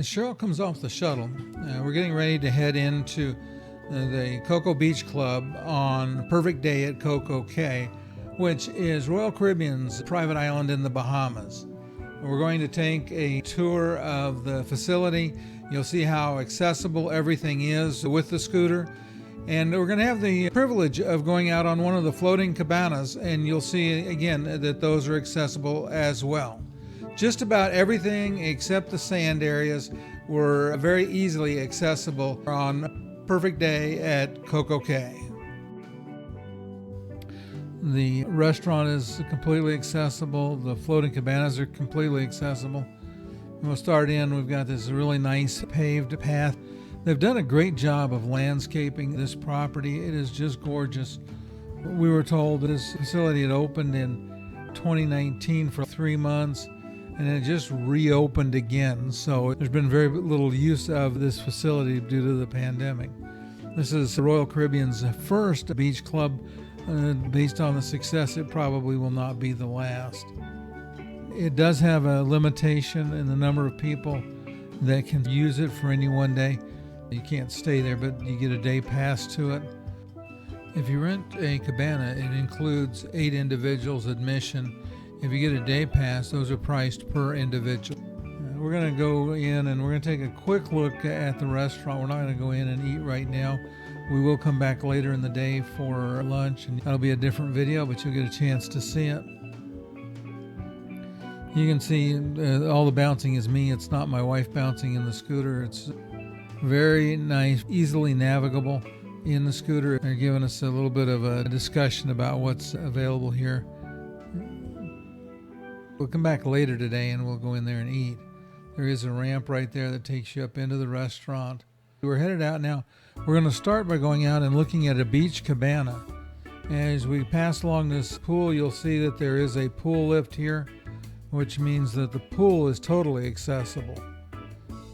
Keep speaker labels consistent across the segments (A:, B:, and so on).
A: Cheryl comes off the shuttle. We're getting ready to head into the Coco Beach Club on Perfect Day at Coco Cay, which is Royal Caribbean's private island in the Bahamas. We're going to take a tour of the facility. You'll see how accessible everything is with the scooter. And we're going to have the privilege of going out on one of the floating cabanas, and you'll see again that those are accessible as well. Just about everything except the sand areas were very easily accessible on Perfect Day at Coco Cay. The restaurant is completely accessible. The floating cabanas are completely accessible. We'll start in. We've got this really nice paved path. They've done a great job of landscaping this property. It is just gorgeous. We were told this facility had opened in 2019 for 3 months, and it just reopened again. So there's been very little use of this facility due to the pandemic. This is Royal Caribbean's first beach club. Based on the success, it probably will not be the last. It does have a limitation in the number of people that can use it for any one day. You can't stay there, but you get a day pass to it. If you rent a cabana, it includes 8 individuals admission. If you get a day pass, those are priced per individual. We're going to go in and we're going to take a quick look at the restaurant. We're not going to go in and eat right now. We will come back later in the day for lunch, and that'll be a different video, but you'll get a chance to see it. You can see all the bouncing is me. It's not my wife bouncing in the scooter. It's very nice, easily navigable in the scooter. They're giving us a little bit of a discussion about what's available here. We'll come back later today and we'll go in there and eat. There is a ramp right there that takes you up into the restaurant. We're headed out now. We're going to start by going out and looking at a beach cabana. As we pass along this pool, you'll see that there is a pool lift here, which means that the pool is totally accessible.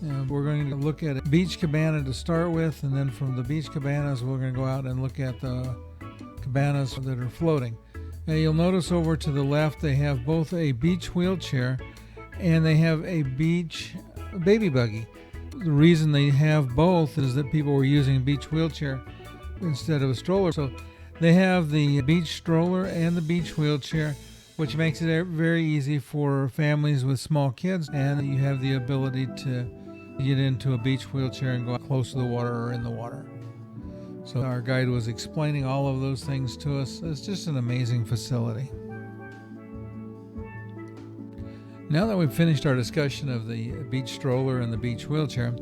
A: And we're going to look at a beach cabana to start with, and then from the beach cabanas, we're going to go out and look at the cabanas that are floating. Now you'll notice over to the left, they have both a beach wheelchair and they have a beach baby buggy. The reason they have both is that people were using a beach wheelchair instead of a stroller. So they have the beach stroller and the beach wheelchair, which makes it very easy for families with small kids, and you have the ability to get into a beach wheelchair and go close to the water or in the water. So our guide was explaining all of those things to us. It's just an amazing facility. Now that we've finished our discussion of the beach stroller and the beach wheelchair,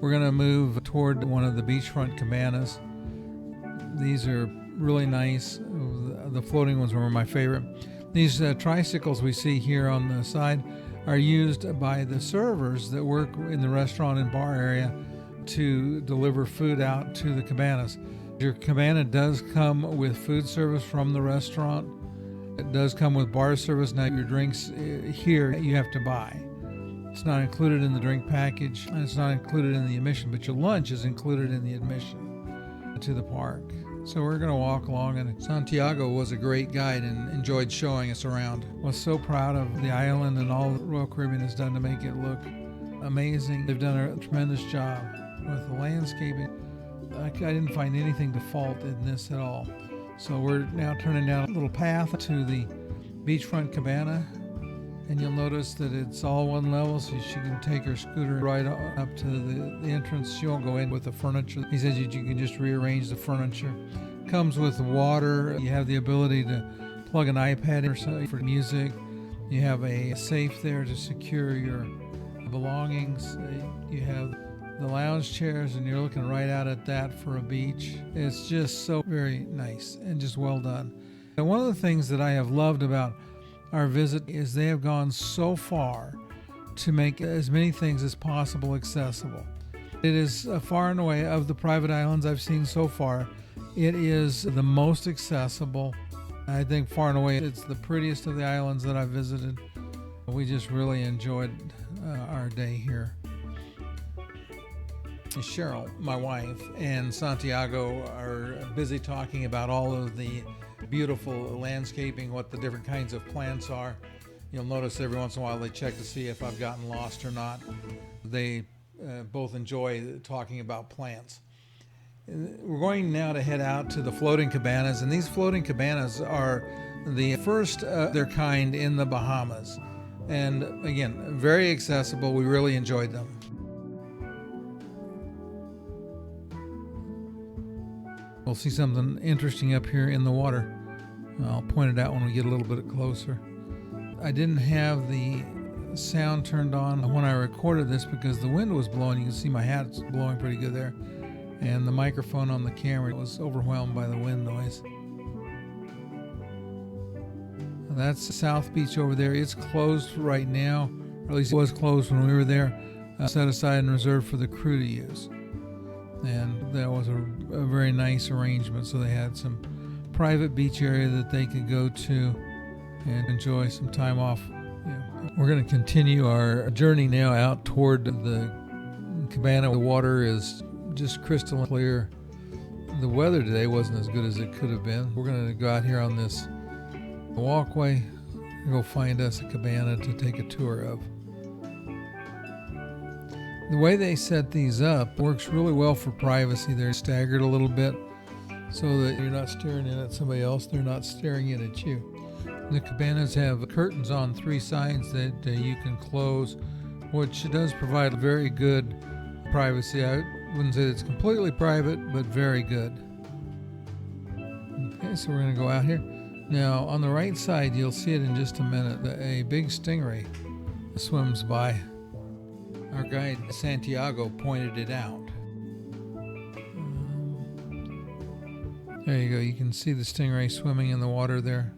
A: we're going to move toward one of the beachfront cabanas. These are really nice. The floating ones were my favorite. These tricycles we see here on the side are used by the servers that work in the restaurant and bar area to deliver food out to the cabanas. Your cabana does come with food service from the restaurant. It does come with bar service. Now your drinks here you have to buy. It's not included in the drink package, and it's not included in the admission, but your lunch is included in the admission to the park. So we're going to walk along, and Santiago was a great guide and enjoyed showing us around. Was so proud of the island and all that Royal Caribbean has done to make it look amazing. They've done a tremendous job with the landscaping. I didn't find anything to fault in this at all. So we're now turning down a little path to the beachfront cabana, and you'll notice that it's all one level, so she can take her scooter right up to the entrance. She won't go in with the furniture. He says you can just rearrange the furniture. Comes with water. You have the ability to plug an iPad in for music. You have a safe there to secure your belongings. You have the lounge chairs, and you're looking right out at that for a beach. It's just so very nice and just well done. And one of the things that I have loved about our visit is they have gone so far to make as many things as possible accessible. It is far and away of the private islands I've seen so far, it is the most accessible. I think far and away it's the prettiest of the islands that I've visited. We just really enjoyed our day here. Cheryl, my wife, and Santiago are busy talking about all of the beautiful landscaping, what the different kinds of plants are. You'll notice every once in a while they check to see if I've gotten lost or not. They both enjoy talking about plants. We're going now to head out to the floating cabanas, and these floating cabanas are the first of their kind in the Bahamas. And again, very accessible. We really enjoyed them. We'll see something interesting up here in the water. I'll point it out when we get a little bit closer. I didn't have the sound turned on when I recorded this because the wind was blowing. You can see my hat's blowing pretty good there. And the microphone on the camera was overwhelmed by the wind noise. That's South Beach over there. It's closed right now, or at least it was closed when we were there, set aside and reserved for the crew to use. And that was a very nice arrangement. So they had some private beach area that they could go to and enjoy some time off. Yeah. We're going to continue our journey now out toward the cabana. The water is just crystal clear. The weather today wasn't as good as it could have been. We're going to go out here on this walkway and go find us a cabana to take a tour of. The way they set these up works really well for privacy. They're staggered a little bit so that you're not staring in at somebody else. They're not staring in at you. The cabanas have curtains on 3 sides that you can close, which does provide very good privacy. I wouldn't say it's completely private, but very good. Okay, so we're going to go out here. Now, on the right side, you'll see it in just a minute, a big stingray swims by. Our guide, Santiago, pointed it out. There you go. You can see the stingray swimming in the water there.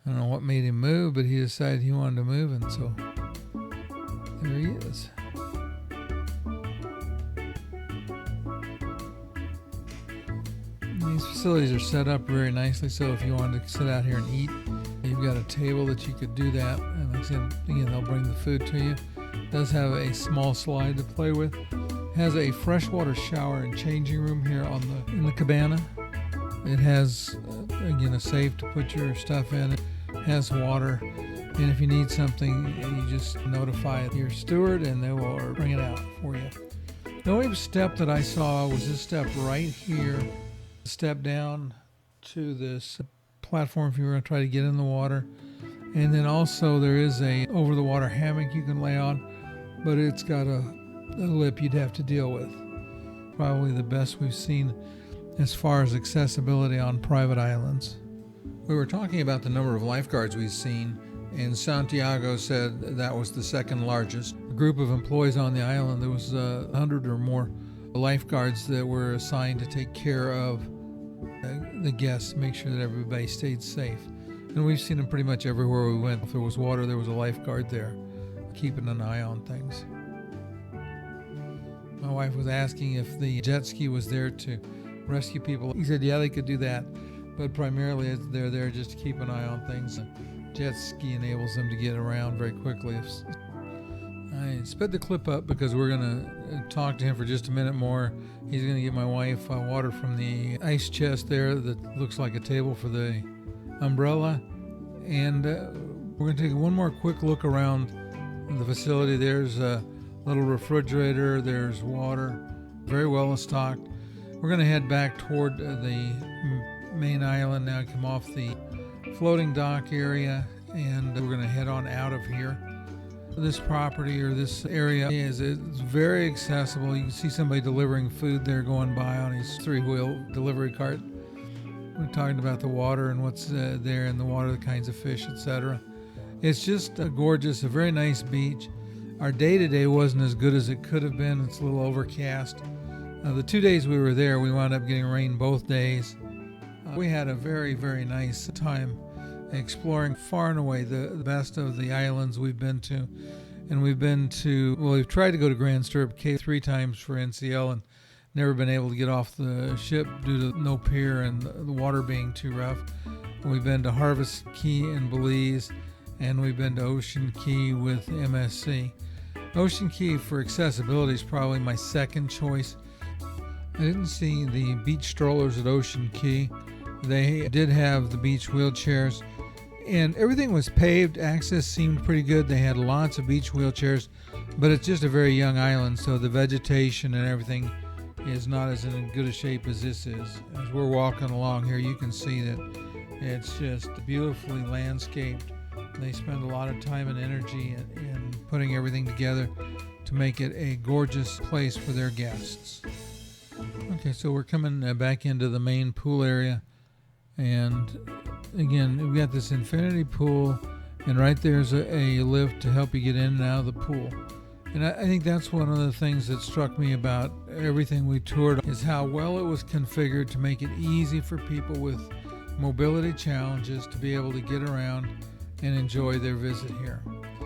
A: I don't know what made him move, but he decided he wanted to move, and so there he is. These facilities are set up very nicely, so if you wanted to sit out here and eat, you've got a table that you could do that. And like I said, again, they'll bring the food to you. It does have a small slide to play with. Has a freshwater shower and changing room here in the cabana. It has, again, a safe to put your stuff in. It has water. And if you need something, you just notify your steward and they will bring it out for you. The only step that I saw was this step right here. Step down to this platform if you were going to try to get in the water. And then also there is a over-the-water hammock you can lay on, but it's got a lip you'd have to deal with. Probably the best we've seen as far as accessibility on private islands. We were talking about the number of lifeguards we've seen, and Santiago said that was the second largest. A group of employees on the island, there was 100 or more lifeguards that were assigned to take care of the guests, make sure that everybody stayed safe. And we've seen them pretty much everywhere we went. If there was water, there was a lifeguard there, keeping an eye on things. My wife was asking if the jet ski was there to rescue people. He said, yeah, they could do that, but primarily they're there just to keep an eye on things. The jet ski enables them to get around very quickly. I sped the clip up because we're going to talk to him for just a minute more. He's going to get my wife water from the ice chest there that looks like a table for the umbrella. And we're going to take one more quick look around the facility. There's a little refrigerator. There's water. Very well stocked. We're going to head back toward the main island now, come off the floating dock area, and we're going to head on out of here. This property or this area it's very accessible. You can see somebody delivering food there going by on his 3-wheel delivery cart. We're talking about the water and what's there in the water, the kinds of fish, etc. It's just gorgeous, a very nice beach. Our day-to-day wasn't as good as it could have been. It's a little overcast. The 2 days we were there, we wound up getting rain both days. We had a very, very nice time exploring far and away the best of the islands we've been to. And we've tried to go to Grand Stirrup Cay 3 times for NCL and never been able to get off the ship due to no pier and the water being too rough. And we've been to Harvest Key in Belize, and we've been to Ocean Key with MSC. Ocean Key for accessibility is probably my second choice. I didn't see the beach strollers at Ocean Key. They did have the beach wheelchairs, And everything was paved. Access seemed pretty good. They had lots of beach wheelchairs, but it's just a very young island, so the vegetation and everything is not as in good a shape as this is. As we're walking along here, you can see that it's just beautifully landscaped. They spend a lot of time and energy in putting everything together to make it a gorgeous place for their guests. Okay, so we're coming back into the main pool area, and again, we've got this infinity pool, and right there's a lift to help you get in and out of the pool. And I think that's one of the things that struck me about everything we toured, is how well it was configured to make it easy for people with mobility challenges to be able to get around and enjoy their visit here.